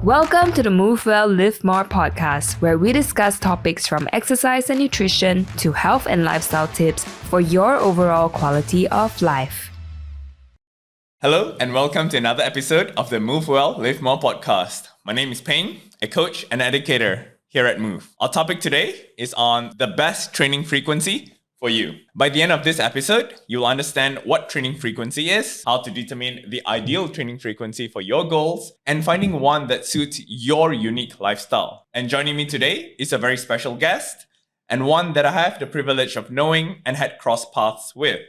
Welcome to the Move Well, Live More podcast, where we discuss topics from exercise and nutrition to health and lifestyle tips for your overall quality of life. Hello, and welcome to another episode of the Move Well, Live More podcast. My name is Peng, a coach and educator here at Move. Our topic today is on the best training frequency for you. By the end of this episode, you'll understand what training frequency is, how to determine the ideal training frequency for your goals, and finding one that suits your unique lifestyle. And joining me today is a very special guest, and one that I have the privilege of knowing and had crossed paths with.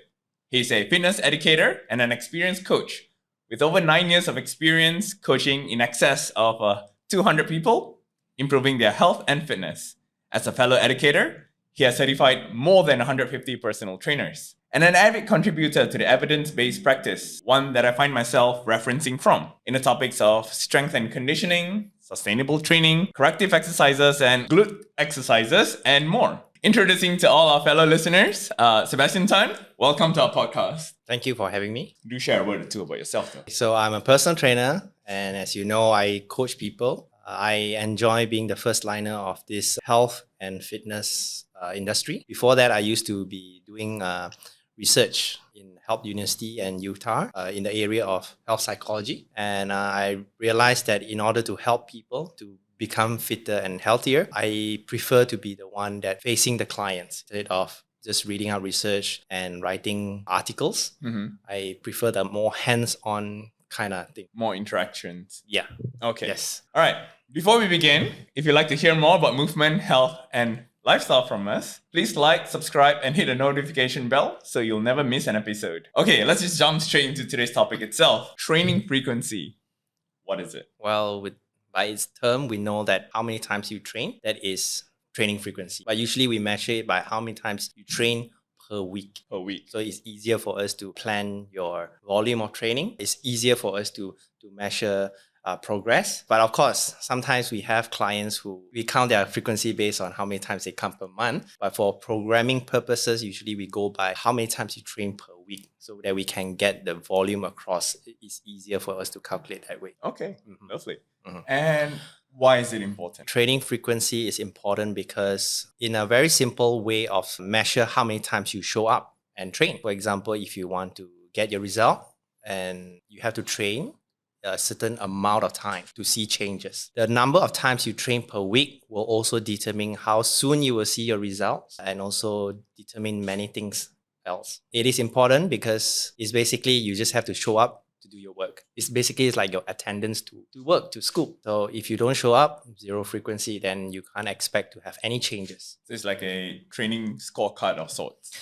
He's a fitness educator and an experienced coach with over 9 years of experience coaching in excess of 200 people, improving their health and fitness. As a fellow educator, he has certified more than 150 personal trainers and an avid contributor to the evidence-based practice, one that I find myself referencing from in the topics of strength and conditioning, sustainable training, corrective exercises and glute exercises, and more. Introducing to all our fellow listeners, Sebastian Tan, welcome to our podcast. Thank you for having me. Do share a word or two about yourself, though. So I'm a personal trainer, and as you know, I coach people. I enjoy being the first liner of this health and fitness industry. Before that, I used to be doing research in Health University and Utah in the area of health psychology. And I realized that in order to help people to become fitter and healthier, I prefer to be the one that facing the clients instead of just reading out research and writing articles. I prefer the more hands-on kind of thing. More interactions. Yeah. Okay. Yes. All right. Before we begin, if you'd like to hear more about movement, health, and lifestyle from us, please like, subscribe, and hit the notification bell so you'll never miss an episode. Okay, let's just jump straight into today's topic itself. Training frequency. What is it? Well, by its term, we know that how many times you train, that is training frequency. But usually we measure it by how many times you train per week. Per week. So it's easier for us to plan your volume of training. It's easier for us to measure progress. But of course, sometimes we have clients who we count their frequency based on how many times they come per month. But for programming purposes, usually we go by how many times you train per week so that we can get the volume across. It's easier for us to calculate that way. Okay, lovely. And why is it important? Training frequency is important because in a very simple way of measure how many times you show up and train. For example, if you want to get your result and you have to train a certain amount of time to see changes. The number of times you train per week will also determine how soon you will see your results and also determine many things else. It is important because it's basically you just have to show up to do your work. It's like your attendance to work, to school. So if you don't show up, zero frequency, then you can't expect to have any changes. So it's like a training scorecard of sorts.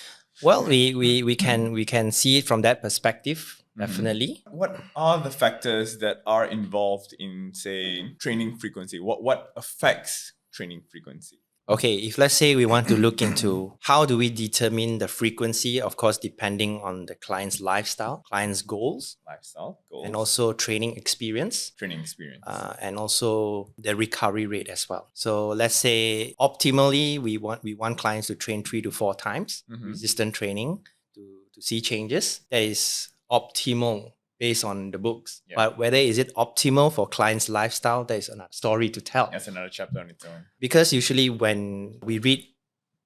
Well, we can see it from that perspective. Definitely. What are the factors that are involved in, say, training frequency? What affects training frequency? Okay, if let's say we want to look into how do we determine the frequency, of course, depending on the client's lifestyle, client's goals, and also training experience. And also the recovery rate as well. So let's say optimally, we want clients to train 3 to 4 times, resistant training to see changes. That is optimal based on the books. Yeah. But whether is it optimal for clients' lifestyle, there is another story to tell. That's another chapter on its own. Because usually when we read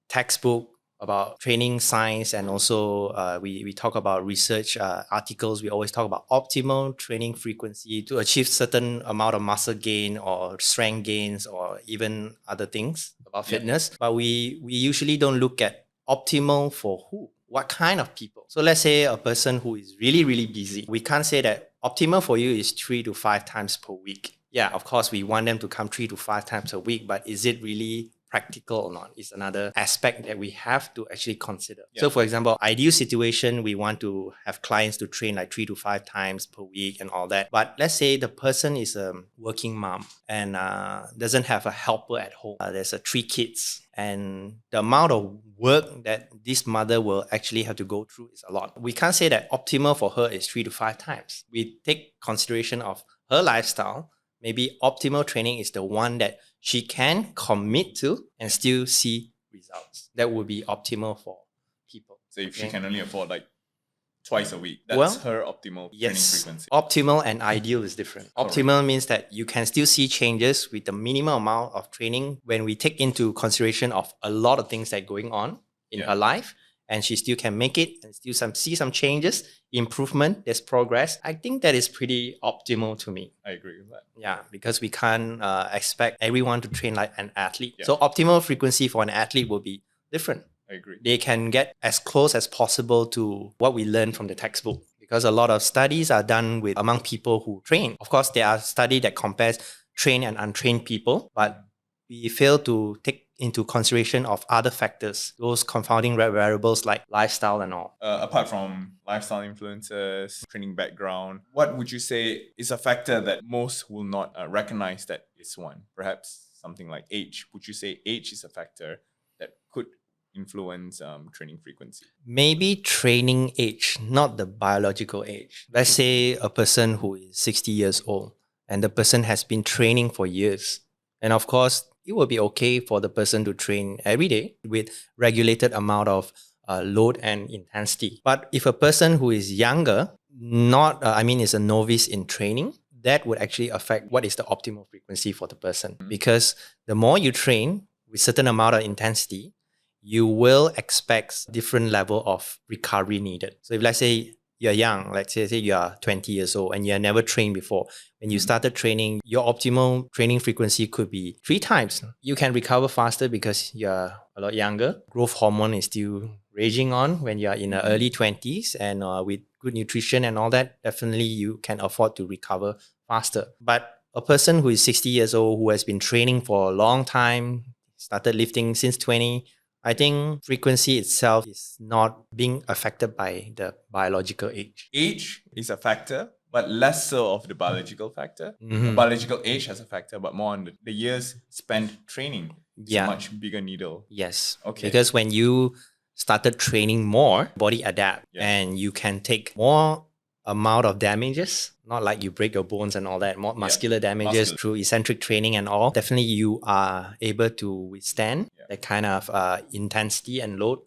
textbook about training science and also we talk about research articles, we always talk about optimal training frequency to achieve certain amount of muscle gain or strength gains or even other things about fitness. But we usually don't look at optimal for who. What kind of people? So let's say a person who is really, really busy. We can't say that optimal for you is 3 to 5 times per week. Yeah, of course, we want them to come 3 to 5 times a week, but is it really practical or not? It's another aspect that we have to actually consider. Yeah. So for example, ideal situation, we want to have clients to train like 3 to 5 times per week and all that. But let's say the person is a working mom and doesn't have a helper at home. There's 3 kids. And the amount of work that this mother will actually have to go through is a lot. We can't say that optimal for her is 3 to 5 times. We take consideration of her lifestyle. Maybe optimal training is the one that she can commit to and still see results. That would be optimal for people. So if she can only afford like twice a week. That's Well, her optimal training yes, frequency. optimal and ideal is different. Optimal means that you can still see changes with the minimal amount of training when we take into consideration of a lot of things that are going on in her life, and she still can make it and still see some changes, improvement, there's progress. I think that is pretty optimal to me. I agree with that. Yeah, because we can't expect everyone to train like an athlete. So optimal frequency for an athlete will be different. I agree. They can get as close as possible to what we learn from the textbook, because a lot of studies are done with among people who train. Of course, there are studies that compares trained and untrained people, but we fail to take into consideration of other factors, those confounding variables like lifestyle and all. Apart from lifestyle influences, training background, what would you say is a factor that most will not recognize that is one? Perhaps something like age. Would you say age is a factor that could influence training frequency? Maybe training age, not the biological age. Let's say a person who is 60 years old and the person has been training for years. And of course, it will be okay for the person to train every day with regulated amount of load and intensity. But if a person who is younger, is a novice in training, that would actually affect what is the optimal frequency for the person. Because the more you train with certain amount of intensity, you will expect different level of recovery needed. So if let's say you're young, let's say you are 20 years old and you have never trained before, when you started training, your optimal training frequency could be 3 times. You can recover faster because you're a lot younger. Growth hormone is still raging on when you're in the early 20s, and with good nutrition and all that, definitely you can afford to recover faster. But a person who is 60 years old, who has been training for a long time, started lifting since 20, I think frequency itself is not being affected by the biological age. Age is a factor, but less so of the biological factor. The biological age has a factor, but more on the years spent training. It's a much bigger needle. Yes. Okay. Because when you started training more, body adapt and you can take more amount of damages, not like you break your bones and all that, more muscular damages through eccentric training and all. Definitely you are able to withstand that kind of intensity and load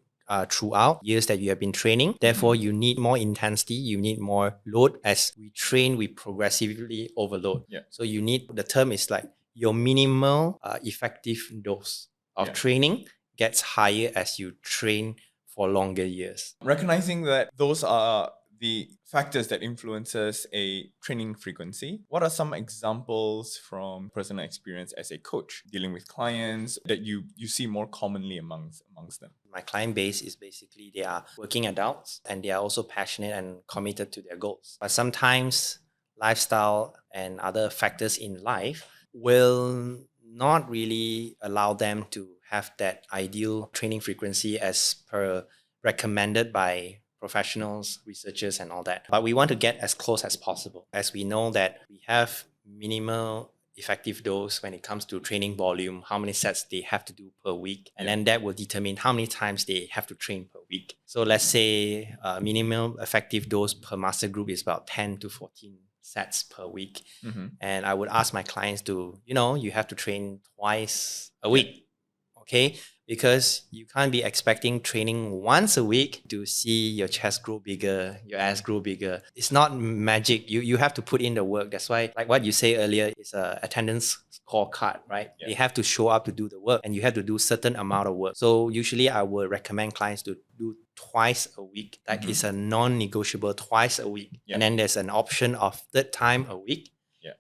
throughout years that you have been training. Therefore, you need more intensity, you need more load. As we train, we progressively overload. So you need, the term is like your minimal effective dose of training gets higher as you train for longer years. Recognizing that those are the factors that influences a training frequency, what are some examples from personal experience as a coach dealing with clients that you see more commonly amongst them? My client base is basically they are working adults and they are also passionate and committed to their goals. But sometimes lifestyle and other factors in life will not really allow them to have that ideal training frequency as per recommended by professionals, researchers, and all that. But we want to get as close as possible, as we know that we have minimal effective dose when it comes to training volume, how many sets they have to do per week, and then that will determine how many times they have to train per week. So let's say minimum effective dose per master group is about 10 to 14 sets per week. And I would ask my clients to, you have to train twice a week. Okay? Because you can't be expecting training once a week to see your chest grow bigger, your ass grow bigger. It's not magic. You have to put in the work. That's why, like what you say earlier, is a attendance scorecard, right? You have to show up to do the work and you have to do certain amount of work. So usually I would recommend clients to do twice a week. Like it's a non-negotiable twice a week. And then there's an option of third time a week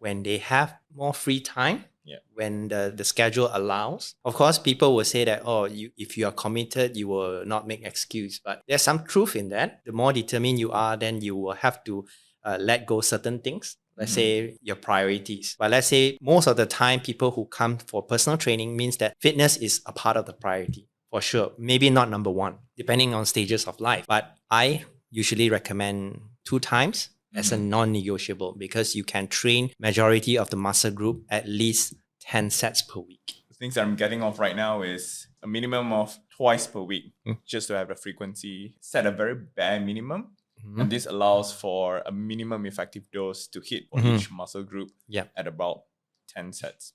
when they have more free time. When the schedule allows. Of course, people will say that, if you are committed, you will not make excuse. But there's some truth in that. The more determined you are, then you will have to let go certain things. Let's say your priorities. But let's say most of the time, people who come for personal training means that fitness is a part of the priority. For sure. Maybe not number one, depending on stages of life. But I usually recommend 2 times as a non-negotiable, because you can train majority of the muscle group at least 10 sets per week. The things that I'm getting off right now is a minimum of twice per week, just to have the frequency set a very bare minimum. And this allows for a minimum effective dose to hit for each muscle group at about 10 sets.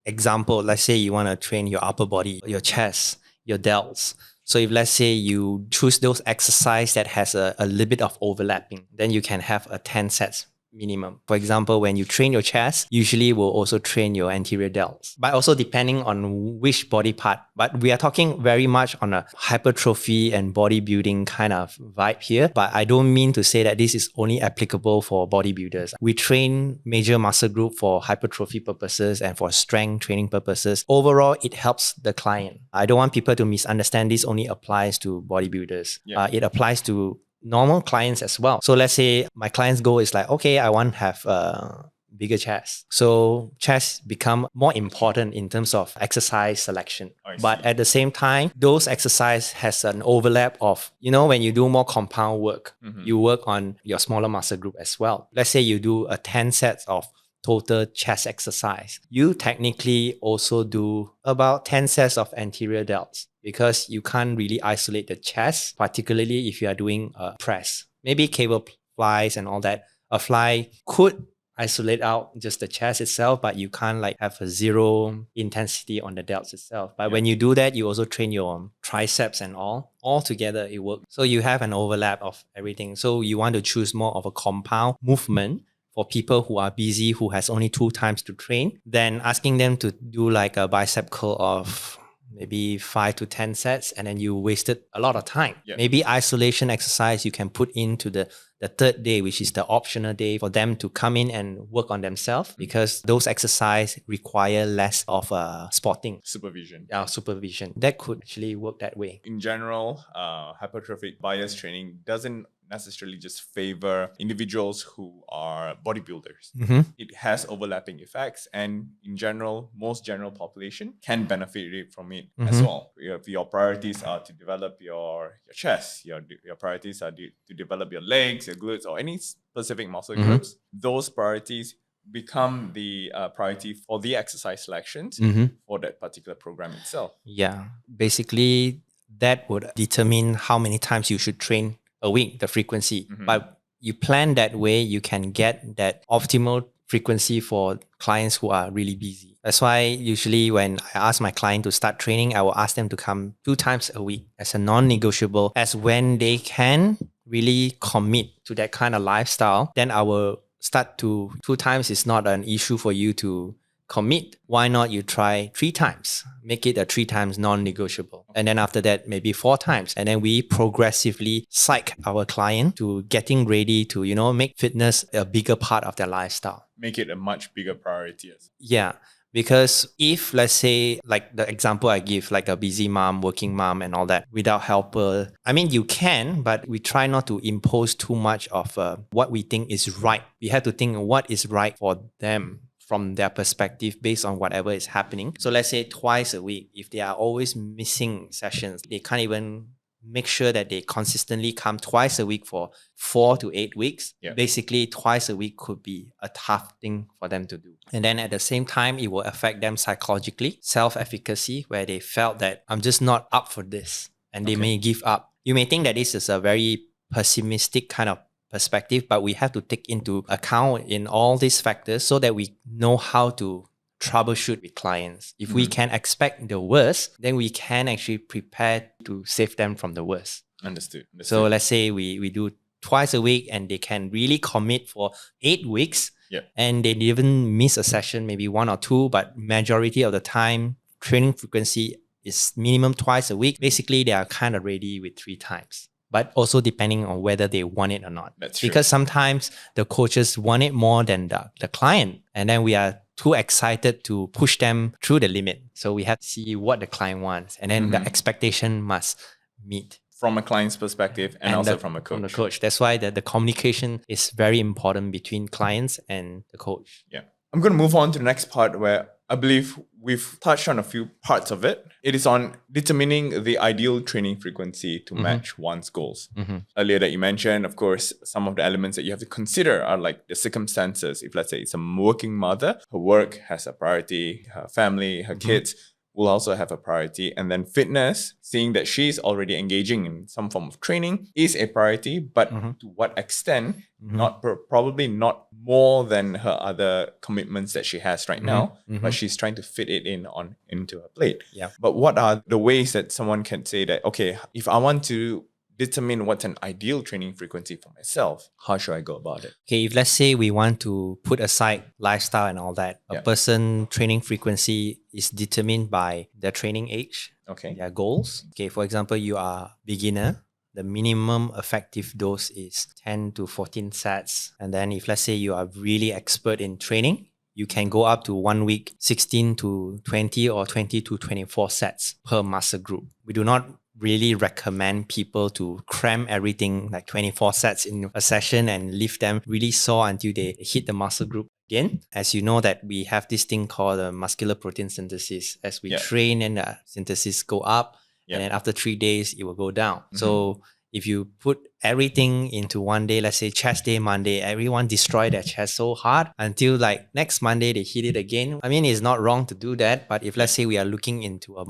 Example, let's say you want to train your upper body, your chest, your delts. So if let's say you choose those exercise that has a little bit of overlapping, then you can have a 10 sets minimum. For example, when you train your chest, usually we'll also train your anterior delts, but also depending on which body part. But we are talking very much on a hypertrophy and bodybuilding kind of vibe here. But I don't mean to say that this is only applicable for bodybuilders. We train major muscle group for hypertrophy purposes and for strength training purposes. Overall, it helps the client. I don't want people to misunderstand this only applies to bodybuilders. It applies to normal clients as well. So let's say my client's goal is like, okay, I want to have a bigger chest. So chest become more important in terms of exercise selection. But at the same time, those exercise has an overlap of, when you do more compound work, you work on your smaller muscle group as well. Let's say you do a 10 sets of total chest exercise. You technically also do about 10 sets of anterior delts because you can't really isolate the chest, particularly if you are doing a press. Maybe cable flies and all that. A fly could isolate out just the chest itself, but you can't have a zero intensity on the delts itself. But when you do that, you also train your triceps and all together it works. So you have an overlap of everything. So you want to choose more of a compound movement for people who are busy, who has only 2 times to train, then asking them to do like a bicep curl of maybe 5 to 10 sets, and then you wasted a lot of time. Maybe isolation exercise you can put into the third day, which is the optional day for them to come in and work on themselves, because those exercise require less of spotting. Supervision. Supervision. That could actually work that way. In general, hypertrophic bias training doesn't necessarily just favor individuals who are bodybuilders. It has overlapping effects, and in general, most general population can benefit from it as well. If your priorities are to develop your chest, your priorities are to develop your legs, your glutes, or any specific muscle groups, those priorities become the priority for the exercise selections for that particular program itself. Yeah, basically that would determine how many times you should train a week, the frequency. But you plan that way, you can get that optimal frequency for clients who are really busy. That's why usually when I ask my client to start training, I will ask them to come 2 times a week as a non-negotiable, as when they can really commit to that kind of lifestyle, then I will start to 2 times is not an issue for you to commit. Why not you try 3 times? Make it a 3 times non-negotiable. And then after that, maybe 4 times. And then we progressively psych our client to getting ready to, make fitness a bigger part of their lifestyle. Make it a much bigger priority. Yeah. Because if, let's say, like the example I give, like a busy mom, working mom and all that, without helper, I mean, you can, but we try not to impose too much of what we think is right. We have to think what is right for them from their perspective based on whatever is happening. So let's say twice a week, if they are always missing sessions, they can't even make sure that they consistently come twice a week for 4 to 8 weeks. Basically, twice a week could be a tough thing for them to do. And then at the same time, it will affect them psychologically, self-efficacy, where they felt that I'm just not up for this. And they may give up. You may think that this is a very pessimistic kind of perspective, but we have to take into account in all these factors so that we know how to troubleshoot with clients. If we can expect the worst, then we can actually prepare to save them from the worst. Understood. So let's say we do twice a week and they can really commit for 8 weeks and they didn't miss a session, maybe 1 or 2, but majority of the time, training frequency is minimum twice a week. Basically, they are kind of ready with 3 times. But also depending on whether they want it or not. That's true. Because sometimes the coaches want it more than the client. And then we are too excited to push them through the limit. So we have to see what the client wants. And then the expectation must meet. From a client's perspective and also from a coach. From the coach. That's why the communication is very important between clients and the coach. Yeah. I'm going to move on to the next part where I believe we've touched on a few parts of it. It is on determining the ideal training frequency to match one's goals. Earlier that you mentioned, of course, some of the elements that you have to consider are like the circumstances. If let's say it's a working mother, her work has a priority, her family, her kids, will also have a priority. And then fitness, seeing that she's already engaging in some form of training, is a priority, but to what extent? Not probably not more than her other commitments that she has right now, but she's trying to fit it into her plate. Yeah. But what are the ways that someone can say that, okay, if I want to determine what's an ideal training frequency for myself, how should I go about it? Okay, if let's say we want to put aside lifestyle and all that, a person training frequency is determined by their training age, Okay. their goals. Okay, for example, you are beginner. The minimum effective dose is 10 to 14 sets. And then if let's say you are really expert in training, you can go up to 1 week, 16 to 20 or 20 to 24 sets per muscle group. We do not really recommend people to cram everything like 24 sets in a session and leave them really sore until they hit the muscle group again. As you know that we have this thing called the muscular protein synthesis. As we train and the synthesis go up, and then after 3 days, it will go down. So if you put everything into one day, let's say chest day, Monday, everyone destroy their chest so hard until like next Monday, they hit it again. I mean, it's not wrong to do that. But if let's say we are looking into a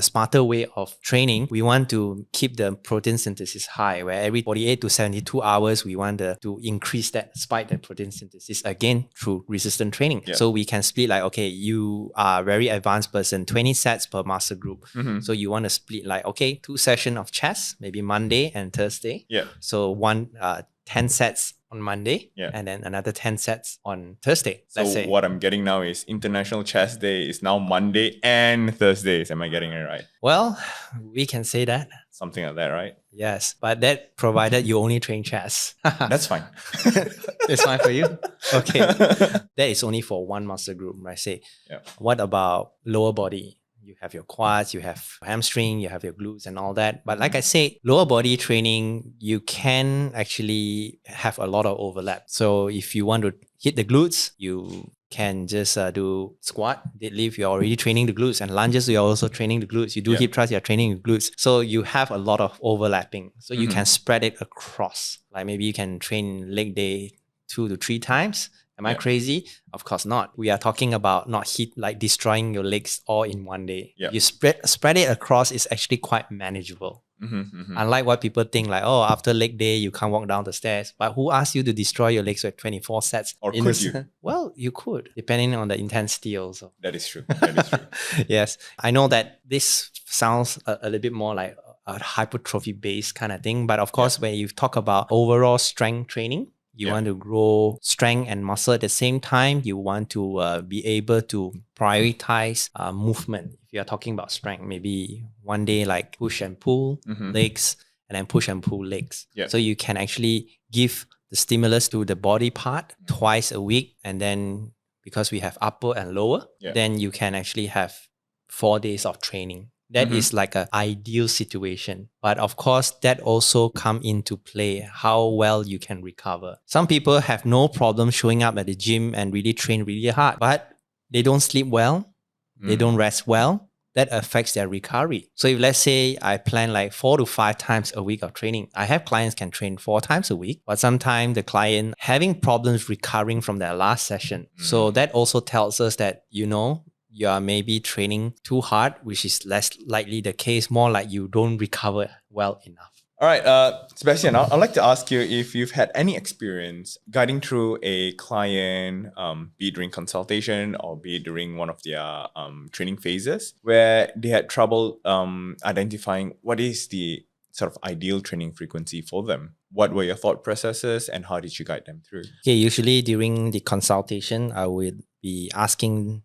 smarter way of training, we want to keep the protein synthesis high, where every 48 to 72 hours, we want to increase that, spike the protein synthesis again through resistant training. So we can split like, okay, you are a very advanced person, 20 sets per muscle group. So you want to split like, okay, 2 sessions of chest, maybe Monday and Thursday. So 10 sets on Monday and then another 10 sets on Thursday. So what I'm getting now is International Chest Day is now Monday and Thursdays. Am I getting it right? Well, we can say that. Something like that, right? Yes, but that provided you only train chest. That's fine. It's fine for you? Okay. That is only for one muscle group, right? Say, what about lower body? You have your quads, you have hamstring, you have your glutes and all that. But like I said, lower body training, you can actually have a lot of overlap. So if you want to hit the glutes, you can just do squat, deadlift, you're already training the glutes, and lunges, you're also training the glutes. You do hip thrust, you're training the glutes. So you have a lot of overlapping. So you can spread it across. Like maybe you can train leg day 2 to 3 times. Am I crazy? Of course not. We are talking about not destroying your legs all in one day. You spread it across is actually quite manageable. Unlike what people think like, oh, after leg day, you can't walk down the stairs. But who asked you to destroy your legs with 24 sets? Or could you? Well, you could, depending on the intensity also. That is true. That is true. Yes. I know that this sounds a little bit more like a hypertrophy-based kind of thing. But of course, when you talk about overall strength training, you want to grow strength and muscle at the same time. You want to be able to prioritize movement. If you are talking about strength, maybe one day like push and pull legs, and then push and pull legs. So you can actually give the stimulus to the body part twice a week. And then because we have upper and lower, then you can actually have 4 days of training. That is like an ideal situation. But of course, that also come into play how well you can recover. Some people have no problem showing up at the gym and really train really hard, but they don't sleep well. They don't rest well. That affects their recovery. So if let's say I plan like 4 to 5 times a week of training, I have clients can train 4 times a week, but sometimes the client having problems recovering from their last session. So that also tells us that, you are maybe training too hard, which is less likely the case, more like you don't recover well enough. All right, Sebastian, I'd like to ask you if you've had any experience guiding through a client, be it during consultation or be it during one of their training phases, where they had trouble identifying what is the sort of ideal training frequency for them. What were your thought processes and how did you guide them through? Okay, usually during the consultation, I would be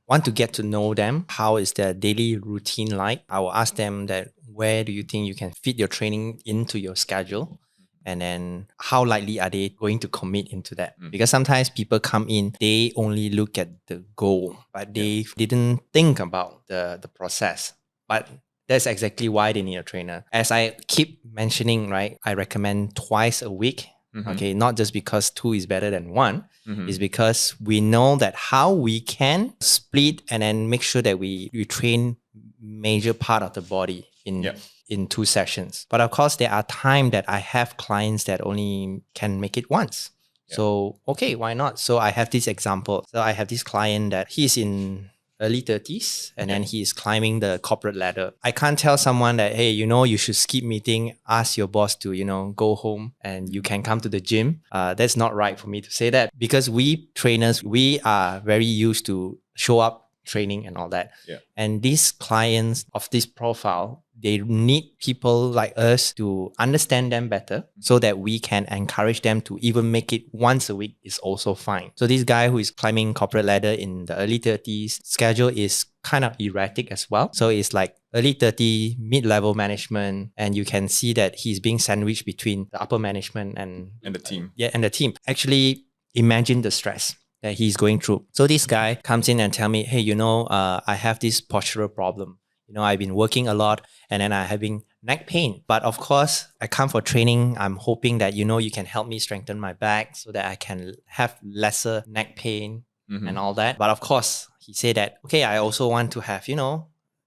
want to get to know them. How is their daily routine like? I will ask them that where do you think you can fit your training into your schedule? And then how likely are they going to commit into that? Because sometimes people come in, they only look at the goal, but they didn't think about the process. But that's exactly why they need a trainer. As I keep mentioning, right, I recommend twice a week. Okay, not just because 2 is better than 1, is because we know that how we can split and then make sure that we train major part of the body in 2 sessions. But of course, there are times that I have clients that only can make it once. So, okay, why not? So I have this example. So I have this client that he's in early 30s, and then he is climbing the corporate ladder. I can't tell someone that, hey, you should skip meeting, ask your boss to, go home and you can come to the gym. That's not right for me to say that, because we trainers, we are very used to show up training and all that. Yeah. And these clients of this profile, they need people like us to understand them better so that we can encourage them to even make it once a week is also fine. So this guy who is climbing corporate ladder in the early 30s, schedule is kind of erratic as well. So it's like early 30, mid-level management, and you can see that he's being sandwiched between the upper management and the team. And the team. Actually, imagine the stress that he's going through. So this guy comes in and tell me, hey, I have this postural problem. I've been working a lot and then I'm having neck pain. But of course, I come for training. I'm hoping that, you can help me strengthen my back so that I can have lesser neck pain and all that. But of course, he said that, okay, I also want to have,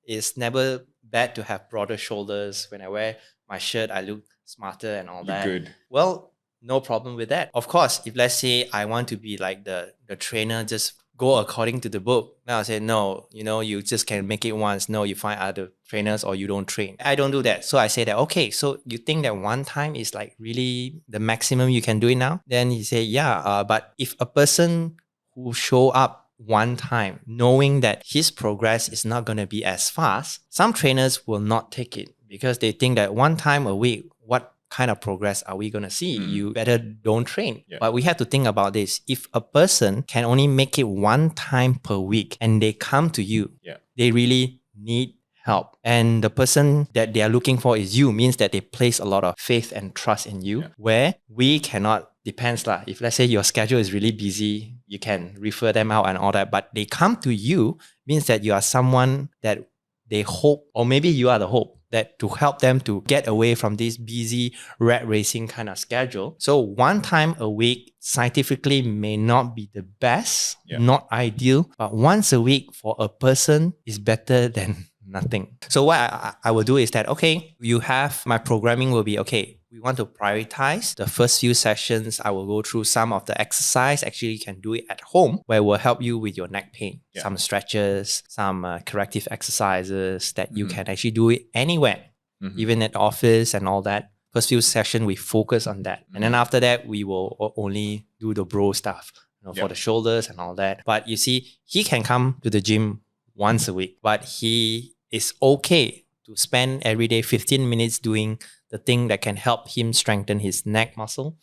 it's never bad to have broader shoulders. When I wear my shirt, I look smarter and all that. Good. Well, no problem with that. Of course, if let's say I want to be like the trainer, just go according to the book. Now I say, no, you just can make it once. No, you find other trainers or you don't train. I don't do that. So I say that, okay, so you think that one time is like really the maximum you can do it now? Then he say, yeah, but if a person who show up one time, knowing that his progress is not going to be as fast, some trainers will not take it because they think that one time a week, what kind of progress are we going to see? You better don't train. Yeah. But we have to think about this. If a person can only make it one time per week and they come to you, they really need help. And the person that they are looking for is you, means that they place a lot of faith and trust in you, where we cannot. Depends lah. If let's say your schedule is really busy, you can refer them out and all that. But they come to you means that you are someone that they hope, or maybe you are the hope, that to help them to get away from this busy rat racing kind of schedule. So one time a week scientifically may not be the best, not ideal, but once a week for a person is better than nothing. So what I will do is that, okay, you have my programming will be, okay, we want to prioritize the first few sessions. I will go through some of the exercise. Actually, you can do it at home, where it will help you with your neck pain. Some stretches, some corrective exercises that you can actually do it anywhere, even at the office and all that. First few sessions, we focus on that. And then after that, we will only do the bro stuff, for the shoulders and all that. But you see, he can come to the gym once a week, but he is okay to spend every day 15 minutes doing the thing that can help him strengthen his neck muscle,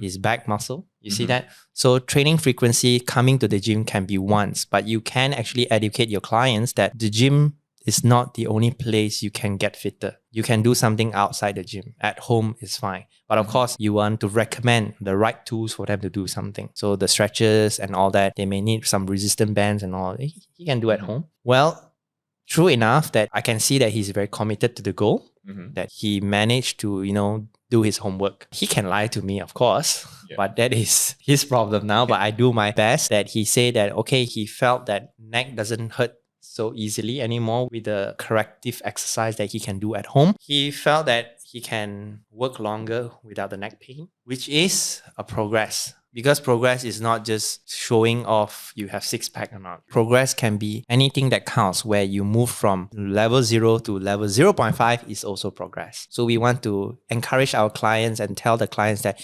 his back muscle. You see that? So training frequency, coming to the gym can be once, but you can actually educate your clients that the gym is not the only place you can get fitter. You can do something outside the gym. At home is fine. But of course, you want to recommend the right tools for them to do something. So the stretches and all that, they may need some resistant bands and all. He can do at home. Well, true enough that I can see that he's very committed to the goal, that he managed to, do his homework. He can lie to me, of course, but that is his problem now. But I do my best. That he said that, okay, he felt that neck doesn't hurt so easily anymore with the corrective exercise that he can do at home. He felt that he can work longer without the neck pain, which is a progress. Because progress is not just showing off you have six pack or not. Progress can be anything that counts, where you move from level 0 to level 0.5 is also progress. So we want to encourage our clients and tell the clients that,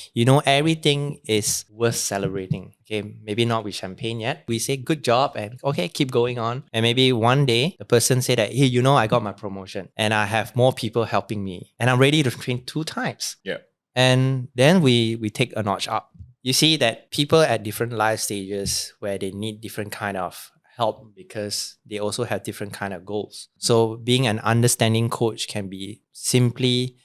everything is worth celebrating. Okay, maybe not with champagne yet. We say good job and okay, keep going on. And maybe one day the person say that, hey, I got my promotion and I have more people helping me and I'm ready to train 2 times. And then we take a notch up. You see that people at different life stages where they need different kind of help because they also have different kind of goals. So being an understanding coach can be simply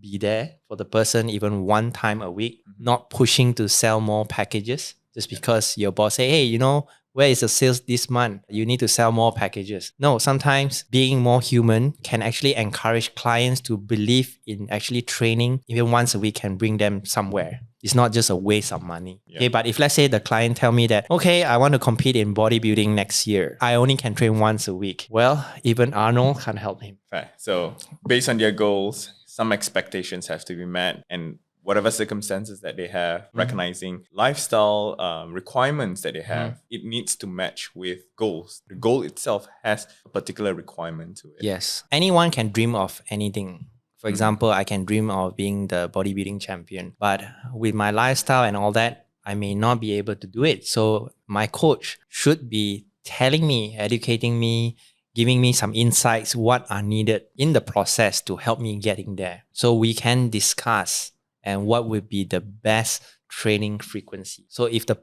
be there for the person even one time a week, not pushing to sell more packages just because your boss say, hey, where is the sales this month? You need to sell more packages. No, sometimes being more human can actually encourage clients to believe in actually training even once a week can bring them somewhere. It's not just a waste of money. Okay, but if let's say the client tell me that, okay, I want to compete in bodybuilding next year. I only can train once a week. Well, even Arnold can't help him. Fair. So based on their goals, some expectations have to be met. And whatever circumstances that they have, recognizing lifestyle requirements that they have, it needs to match with goals. The goal itself has a particular requirement to it. Yes. Anyone can dream of anything. For example, I can dream of being the bodybuilding champion, but with my lifestyle and all that, I may not be able to do it. So my coach should be telling me, educating me, giving me some insights, what are needed in the process to help me getting there. So we can discuss and what would be the best training frequency. So if the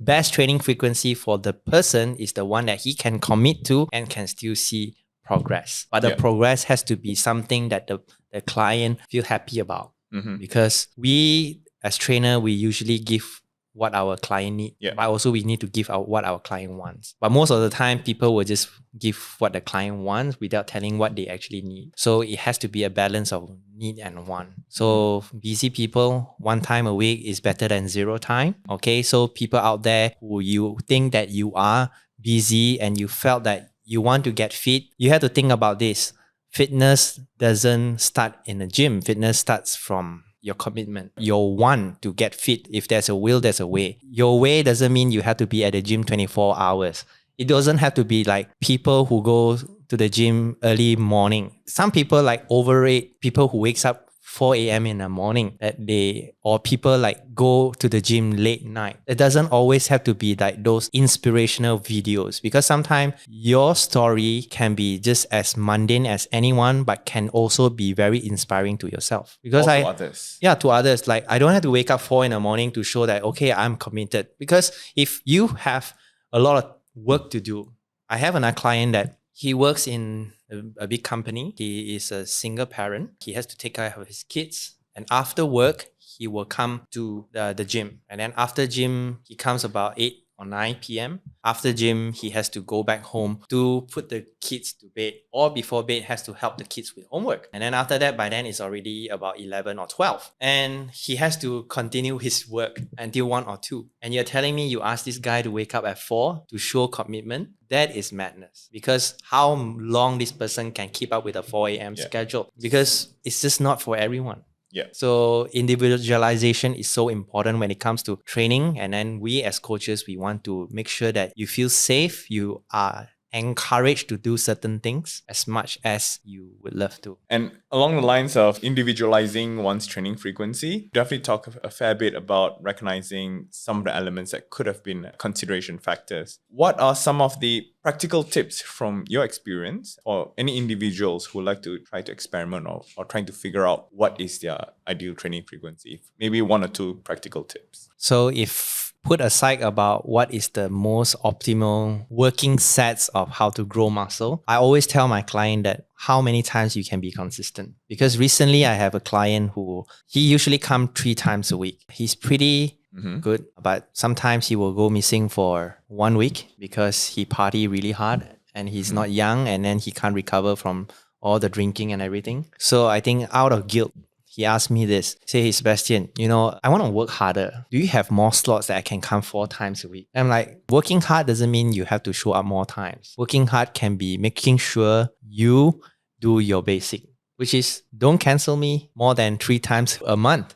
best training frequency for the person is the one that he can commit to and can still see progress. But the progress has to be something that the client feel happy about. Because we as trainer, we usually give what our client need, but also we need to give out what our client wants. But most of the time, people will just give what the client wants without telling what they actually need. So it has to be a balance of need and want. So busy people, 1 time a week is better than 0 time. Okay, so people out there who you think that you are busy and you felt that you want to get fit, you have to think about this. Fitness doesn't start in a gym. Fitness starts from your commitment, your want to get fit. If there's a will, there's a way. Your way doesn't mean you have to be at the gym 24 hours. It doesn't have to be like people who go to the gym early morning. Some people like overrate people who wakes up 4 a.m. in the morning or people like go to the gym late night. It doesn't always have to be like those inspirational videos, because sometimes your story can be just as mundane as anyone, but can also be very inspiring to yourself. Because to others. Yeah, to others. Like I don't have to wake up 4 in the morning to show that, okay, I'm committed. Because if you have a lot of work to do, I have another client that he works in a big company. He is a single parent. He has to take care of his kids. And after work, he will come to the gym. And then after gym, he comes about 8 or 9 p.m. After gym, he has to go back home to put the kids to bed, or before bed has to help the kids with homework. And then after that, by then it's already about 11 or 12. And he has to continue his work until 1 or 2. And you're telling me you ask this guy to wake up at 4 to show commitment? That is madness. Because how long this person can keep up with a 4 a.m. schedule? Because it's just not for everyone. So individualization is so important when it comes to training. And then we as coaches, we want to make sure that you feel safe, you are encouraged to do certain things as much as you would love to. And along the lines of individualizing one's training frequency, definitely talk a fair bit about recognizing some of the elements that could have been consideration factors. What are some of the practical tips from your experience, or any individuals who like to try to experiment or trying to figure out what is their ideal training frequency? Maybe 1 or 2 practical tips. So if put aside about what is the most optimal working sets of how to grow muscle, I always tell my client that how many times you can be consistent. Because recently I have a client who he usually come 3 times a week. He's pretty good, but sometimes he will go missing for 1 week because he party really hard and he's not young, and then he can't recover from all the drinking and everything. So I think out of guilt, he asked me this, say, hey, Sebastian, I want to work harder. Do you have more slots that I can come 4 times a week? I'm like, working hard doesn't mean you have to show up more times. Working hard can be making sure you do your basic, which is don't cancel me more than 3 times a month.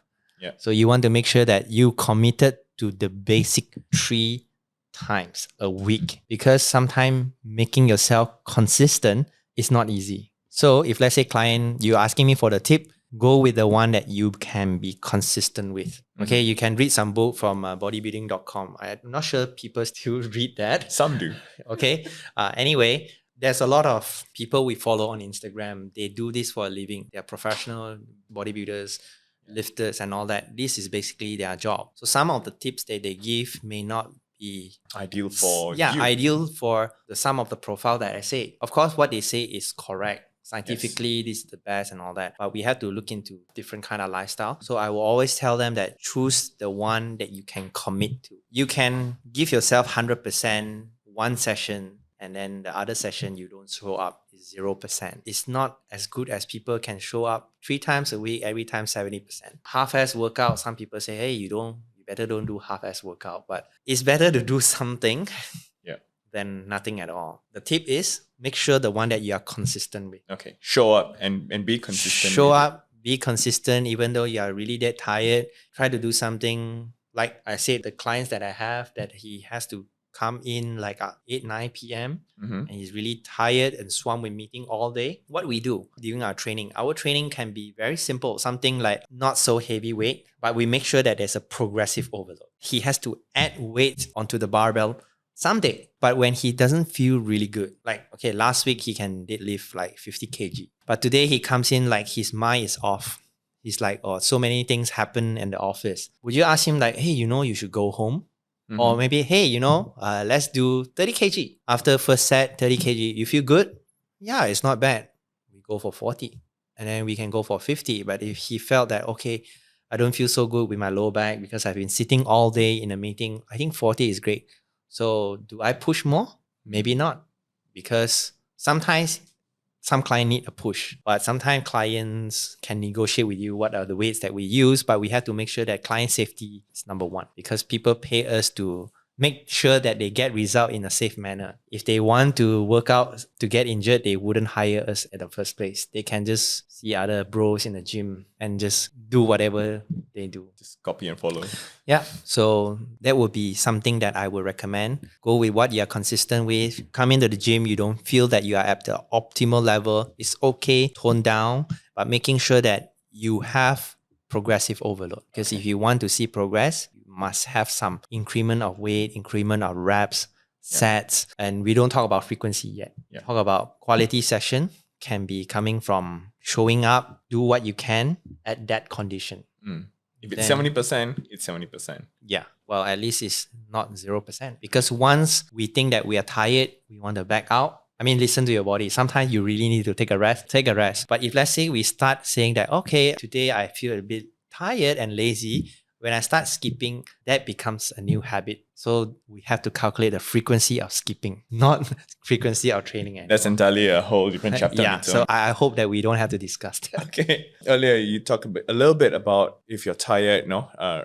So you want to make sure that you committed to the basic 3 times a week, because sometimes making yourself consistent is not easy. So if let's say client, you're asking me for the tip, go with the one that you can be consistent with. Okay, you can read some book from bodybuilding.com. I'm not sure people still read that. Some do. Okay. Anyway, there's a lot of people we follow on Instagram. They do this for a living. They're professional bodybuilders, lifters and all that. This is basically their job. So some of the tips that they give may not be ideal for you. Ideal for some of the profile that I say. Of course, what they say is correct. Scientifically, this is the best and all that. But we have to look into different kind of lifestyle. So I will always tell them that choose the one that you can commit to. You can give yourself 100% 1 session, and then the other session you don't show up is 0%. It's not as good as people can show up 3 times a week, every time 70%. Half-ass workout, some people say, hey, you better don't do half-ass workout. But it's better to do something than nothing at all. The tip is make sure the one that you are consistent with. Okay. Show up and be consistent. Show up, Be consistent even though you are really dead tired. Try to do something like I said, the clients that I have that he has to come in like 8, 9 p.m. Mm-hmm. and he's really tired and swamped with meeting all day. What we do during our training can be very simple, something like not so heavyweight, but we make sure that there's a progressive overload. He has to add weight onto the barbell someday, but when he doesn't feel really good, like okay, last week he can deadlift like 50 kg, but today he comes in like his mind is off. He's like, oh, so many things happen in the office. Would you ask him like, hey, you should go home? Mm-hmm. Or maybe, hey, let's do 30 kg. After first set, 30 kg, you feel good? Yeah, it's not bad. We go for 40 and then we can go for 50. But if he felt that, okay, I don't feel so good with my low back because I've been sitting all day in a meeting, I think 40 is great. So do I push more? Maybe not, because sometimes some clients need a push, but sometimes clients can negotiate with you what are the weights that we use, but we have to make sure that client safety is number one, because people pay us to make sure that they get result in a safe manner. If they want to work out to get injured, they wouldn't hire us at the first place. They can just see other bros in the gym and just do whatever they do. Just copy and follow. Yeah. So that would be something that I would recommend. Go with what you are consistent with. Come into the gym, you don't feel that you are at the optimal level. It's okay, tone down, but making sure that you have progressive overload. Because if you want to see progress, you must have some increment of weight, increment of reps, sets. And we don't talk about frequency yet. Yeah. Talk about quality session can be coming from showing up, do what you can at that condition. If it's 70%, it's 70%. Yeah. Well, at least it's not 0%. Because once we think that we are tired, we want to back out. I mean, listen to your body. Sometimes you really need to take a rest. But if let's say we start saying that, okay, today I feel a bit tired and lazy, when I start skipping, that becomes a new habit. So we have to calculate the frequency of skipping, not frequency of training anymore. That's entirely a whole different chapter. Yeah, so I hope that we don't have to discuss that. Okay. Earlier, you talked a little bit about if you're tired,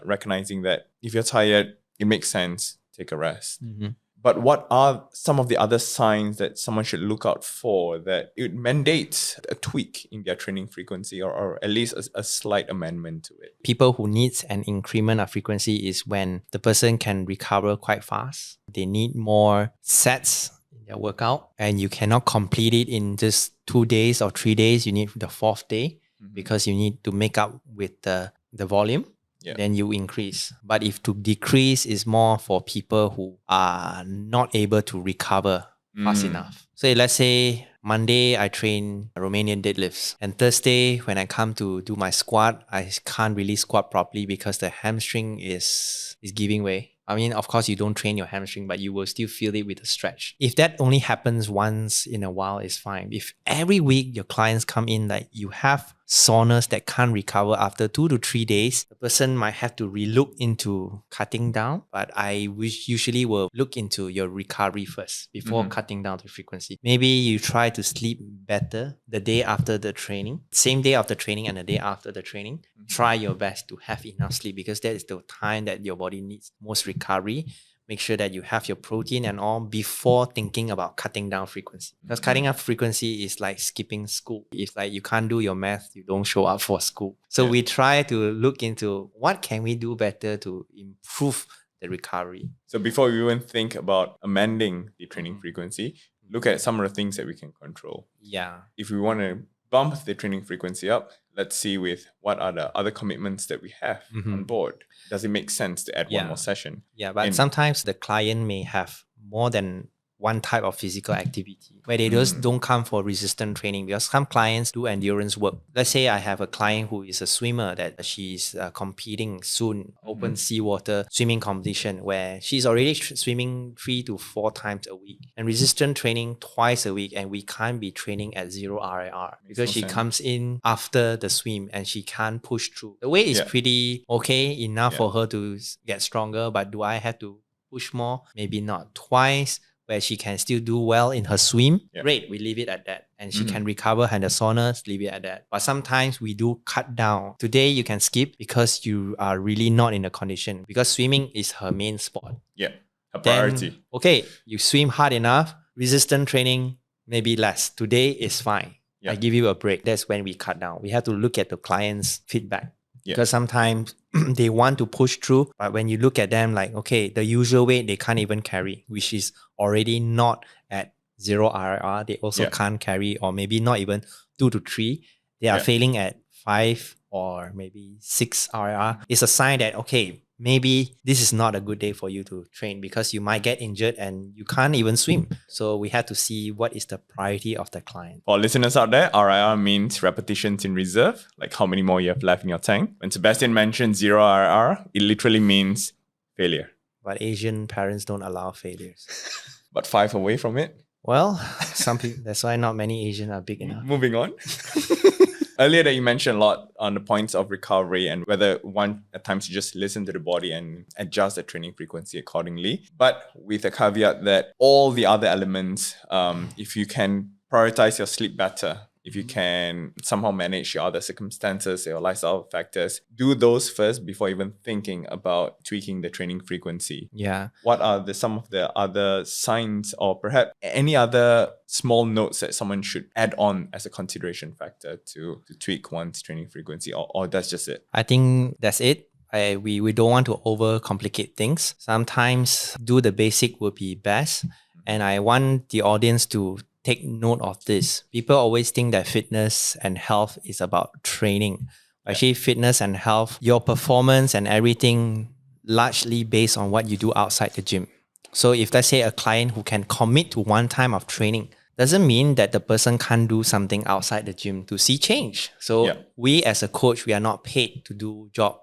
recognizing that if you're tired, it makes sense, take a rest. Mm-hmm. But what are some of the other signs that someone should look out for that it mandates a tweak in their training frequency or at least a slight amendment to it? People who needs an increment of frequency is when the person can recover quite fast. They need more sets in their workout, and you cannot complete it in just 2 days or 3 days. You need the 4th day because you need to make up with the volume. Yeah. Then you increase. But if to decrease is more for people who are not able to recover fast enough. So let's say Monday I train Romanian deadlifts, and Thursday when I come to do my squat, I can't really squat properly because the hamstring is giving way. I mean, of course, you don't train your hamstring, but you will still feel it with the stretch. If that only happens once in a while, it's fine. If every week your clients come in that you have soreness that can't recover after 2 to 3 days, the person might have to relook into cutting down. But I usually will look into your recovery first before cutting down the frequency. Maybe you try to sleep better the day after the training, same day after training and the day after the training. Try your best to have enough sleep because that is the time that your body needs most recovery. Make sure that you have your protein and all before thinking about cutting down frequency. Because cutting up frequency is like skipping school. It's like you can't do your math, you don't show up for school. So we try to look into what can we do better to improve the recovery. So before we even think about amending the training frequency, look at some of the things that we can control. Yeah. If we want to bump the training frequency up, let's see with what are the other commitments that we have on board. Does it make sense to add one more session? Yeah, but sometimes the client may have more than one type of physical activity where they just don't come for resistance training, because some clients do endurance work. Let's say I have a client who is a swimmer that she's competing soon, open seawater swimming competition where she's already swimming 3 to 4 times a week and resistance training twice a week, and we can't be training at 0 RIR because she comes in after the swim and she can't push through. The weight is pretty okay enough for her to get stronger, but do I have to push more? Maybe not. Twice where she can still do well in her swim, great, we leave it at that. And she can recover and the soreness, leave it at that. But sometimes we do cut down. Today you can skip because you are really not in the condition, because swimming is her main sport. Yeah, a priority. Then, okay, you swim hard enough, resistance training, maybe less. Today is fine. I give you a break. That's when we cut down. We have to look at the client's feedback. Yeah. Because sometimes they want to push through, but when you look at them like, okay, the usual weight they can't even carry, which is already not at 0 RR. They also can't carry, or maybe not even 2 to 3. They are failing at 5 or maybe 6 RR. It's a sign that, okay, maybe this is not a good day for you to train because you might get injured and you can't even swim. So we have to see what is the priority of the client. For listeners out there, RIR means repetitions in reserve, like how many more you have left in your tank. When Sebastian mentioned 0 RR, it literally means failure. But Asian parents don't allow failures. But 5 away from it? Well, some people, that's why not many Asians are big enough. Moving on. Earlier that you mentioned a lot on the points of recovery and whether one at times you just listen to the body and adjust the training frequency accordingly. But with a caveat that all the other elements, if you can prioritize your sleep better, if you can somehow manage your other circumstances, your lifestyle factors, do those first before even thinking about tweaking the training frequency. Yeah. What are some of the other signs or perhaps any other small notes that someone should add on as a consideration factor to tweak one's training frequency, or that's just it? I think that's it. We don't want to overcomplicate things. Sometimes do the basic would be best. And I want the audience to take note of this. People always think that fitness and health is about training. Actually, fitness and health, your performance and everything largely based on what you do outside the gym. So if let's say a client who can commit to one time of training, doesn't mean that the person can't do something outside the gym to see change. So we as a coach, we are not paid to do job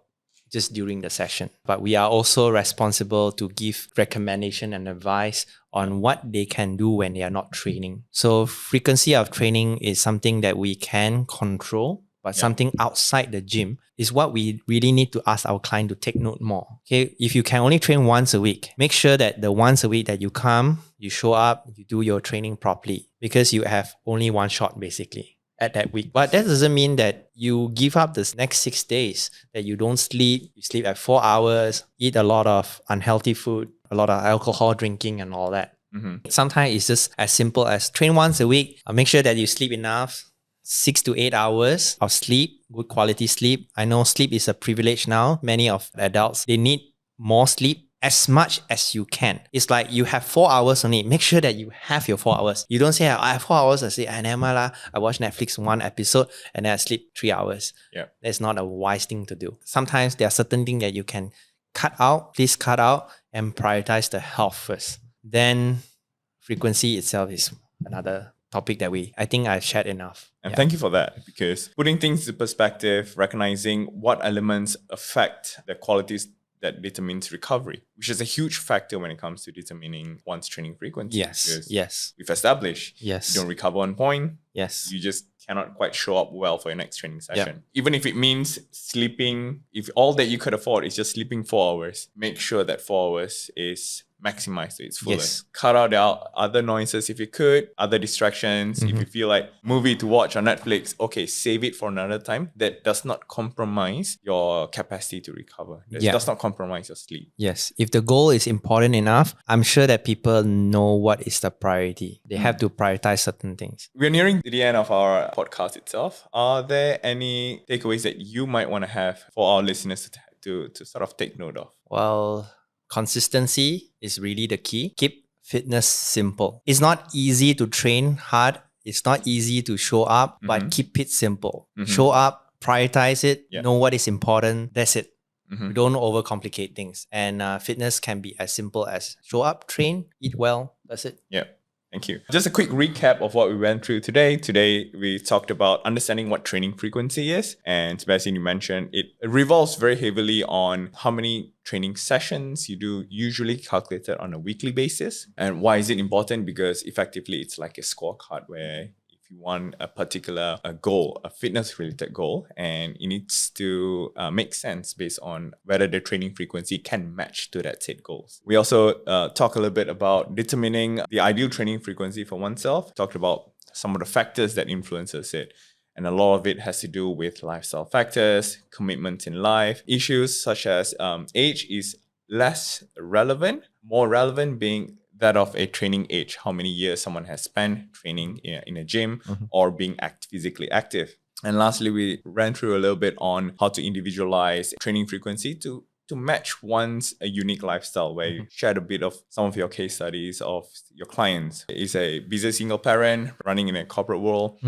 just during the session, but we are also responsible to give recommendation and advice on what they can do when they are not training. So frequency of training is something that we can control, but something outside the gym is what we really need to ask our client to take note more. Okay, if you can only train once a week, make sure that the once a week that you come, you show up, you do your training properly, because you have only one shot basically at that week. But that doesn't mean that you give up the next 6 days, that you don't sleep, you sleep at 4 hours, eat a lot of unhealthy food, a lot of alcohol drinking and all that. Sometimes it's just as simple as train once a week, make sure that you sleep enough, 6 to 8 hours of sleep, good quality sleep. I know sleep is a privilege now. Many of adults, they need more sleep, as much as you can. It's like you have 4 hours only. Make sure that you have your 4 hours. You don't say, I have 4 hours. I say, never mind lah. I watch Netflix 1 episode and then I sleep 3 hours. Yeah. That's not a wise thing to do. Sometimes there are certain things that you can cut out. Please cut out and prioritize the health first. Then frequency itself is another topic that I think I've shared enough. And thank you for that, because putting things into perspective, recognizing what elements affect the qualities that determines recovery, which is a huge factor when it comes to determining one's training frequency. Yes. We've established you don't recover on point. Yes. You just cannot quite show up well for your next training session. Even if it means sleeping, if all that you could afford is just sleeping 4 hours, make sure that 4 hours is maximized to its fullest. Cut out the other noises if you could, other distractions. If you feel like movie to watch on Netflix, okay, save it for another time. That does not compromise your capacity to recover. That does not compromise your sleep. Yes. If the goal is important enough, I'm sure that people know what is the priority. They have to prioritize certain things. We're nearing the end of our podcast itself. Are there any takeaways that you might want to have for our listeners to sort of take note of? Well, consistency is really the key. Keep fitness simple. It's not easy to train hard. It's not easy to show up, but keep it simple. Show up, prioritize it, know what is important. That's it. Don't overcomplicate things. And fitness can be as simple as show up, train, eat well. That's it. Yeah. Thank you. Just a quick recap of what we went through today. Today, we talked about understanding what training frequency is. And Sebastian, you mentioned it revolves very heavily on how many training sessions you do, usually calculated on a weekly basis. And why is it important? Because effectively, it's like a scorecard where you want a particular goal, a fitness-related goal, and it needs to make sense based on whether the training frequency can match to that set goals. We also talk a little bit about determining the ideal training frequency for oneself. Talked about some of the factors that influences it. And a lot of it has to do with lifestyle factors, commitment in life, issues such as age is less relevant, more relevant being that of a training age, how many years someone has spent training in a gym or being physically active. And lastly, we ran through a little bit on how to individualize training frequency to match one's a unique lifestyle, where you shared a bit of some of your case studies of your clients. He's a busy single parent running in a corporate world.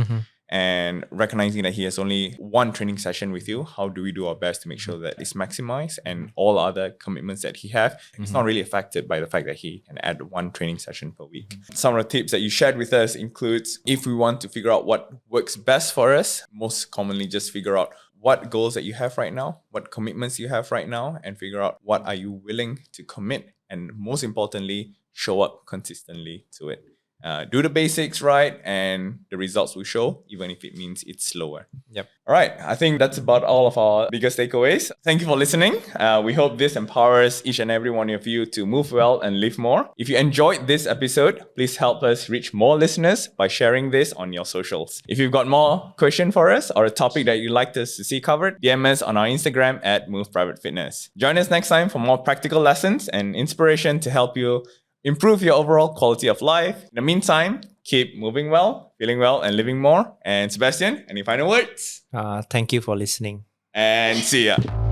And recognizing that he has only one training session with you, how do we do our best to make sure that it's maximized, and all other commitments that he have, it's not really affected by the fact that he can add one training session per week. Some of the tips that you shared with us includes, if we want to figure out what works best for us, most commonly just figure out what goals that you have right now, what commitments you have right now, and figure out what are you willing to commit, and most importantly, show up consistently to it. Do the basics right, and the results will show, even if it means it's slower. Yep. All right. I think that's about all of our biggest takeaways. Thank you for listening. We hope this empowers each and every one of you to move well and live more. If you enjoyed this episode, please help us reach more listeners by sharing this on your socials. If you've got more question for us or a topic that you'd like us to see covered, DM us on our Instagram at Move Private Fitness. Join us next time for more practical lessons and inspiration to help you improve your overall quality of life. In the meantime, keep moving well, feeling well, and living more. And Sebastian, any final words? Thank you for listening. And see ya.